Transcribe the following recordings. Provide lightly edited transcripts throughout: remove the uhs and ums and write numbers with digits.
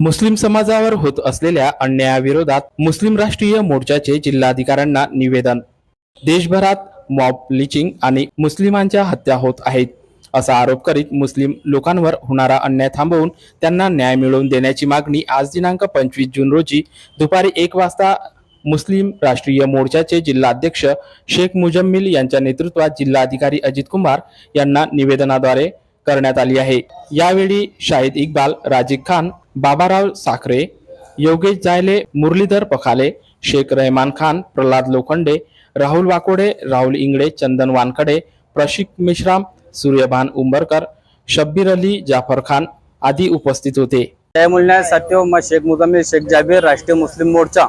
मुस्लिम समाजावर होत असलेल्या अन्यायाविरोधात मुस्लिम राष्ट्रीय मोर्चाचे जिल्हाधिकाऱ्यांना निवेदन। देशभरात मॉब लिंचिंग आणि मुस्लिमांच्या हत्या होत आहेत असा आरोप करीत मुस्लिम लोकांवर होणारा अन्याय थांबवून त्यांना न्याय मिळवून देण्याची मागणी आज दिनांक 25 जून रोजी दुपारी 1 वाजता मुस्लिम राष्ट्रीय मोर्चाचे जिल्हाध्यक्ष शेख मुजम्मिल यांच्या नेतृत्वात जिल्हाधिकारी अजित कुमार यांना निवेदनाद्वारे करण्यात आली आहे। यावेळी शाहिद इक्बाल, राजीक खान, बाबाराव साखरे, योगेश जायले, मुरलीधर पखाले, शेख रहमान खान, प्रल्हाद लोखंडे, राहुल वाकोडे, राहुल इंगळे, चंदन वानखडे, प्रशिक मिश्राम, सूर्यभान उंबरकर, शब्बीर अली, जाफर खान आदि उपस्थित होते। जय मुल्ला साथियों, मैं शेख मुजम्मिल शेख जाबिर, राष्ट्रीय मुस्लिम मोर्चा।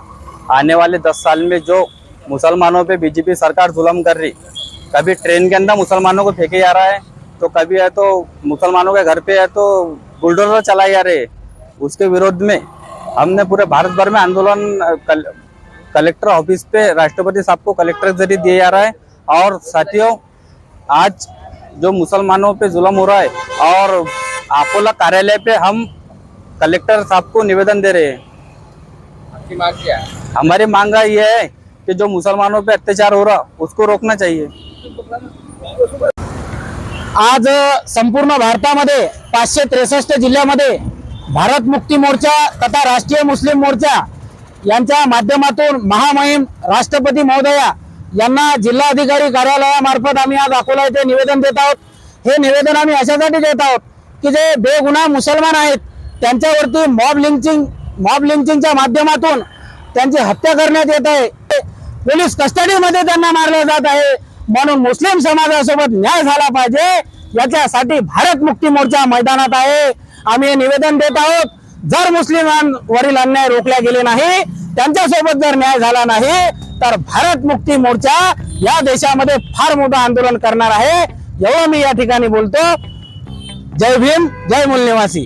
आने वाले 10 साल में जो मुसलमानों पे बीजेपी सरकार जुल्म कर रही, कभी ट्रेन के अंदर मुसलमानों को फेंके जा रहा है, तो कभी है तो मुसलमानों के घर पे है तो बुलडोजर चलाए जा रहे, उसके विरोध में हमने पूरे भारत भर में आंदोलन कलेक्टर ऑफिस पे राष्ट्रपति साहब को कलेक्टर के जरिए दिया जा रहा है। और साथियों, आज जो मुसलमानों पे जुल्म हो रहा है और अकोला कार्यालय पे हम कलेक्टर साहब को निवेदन दे रहे हैं। आपकी मांग क्या है? हमारी मांग ये है कि जो मुसलमानों पे अत्याचार हो रहा उसको रोकना चाहिए। आज संपूर्ण भारतामध्ये 563 जिल्ह्यामध्ये भारत मुक्ती मोर्चा तथा राष्ट्रीय मुस्लिम मोर्चा यांच्या माध्यमातून महामहिम राष्ट्रपती महोदया यांना जिल्हाधिकारी कार्यालयामार्फत आम्ही आज अकोला येथे निवेदन देत आहोत। हे निवेदन आम्ही अशासाठी देत आहोत की जे बेगुन्हा मुसलमान आहेत त्यांच्यावरती मॉब लिंचिंगच्या माध्यमातून त्यांची हत्या करण्यात येत आहे, पोलीस कस्टडीमध्ये त्यांना मारले जात आहे। म्हणून मुस्लिम समाजासोबत न्याय झाला पाहिजे याच्यासाठी भारत मुक्ती मोर्चा मैदानात आहे। आम्ही हे निवेदन देत आहोत, जर मुस्लिमांवरील अन्याय रोखले गेले नाही, त्यांच्यासोबत जर न्याय झाला नाही तर भारत मुक्ती मोर्चा या देशामध्ये फार मोठं आंदोलन करणार आहे। एवढं मी या ठिकाणी बोलतो। जय भीम, जय मूल निवासी।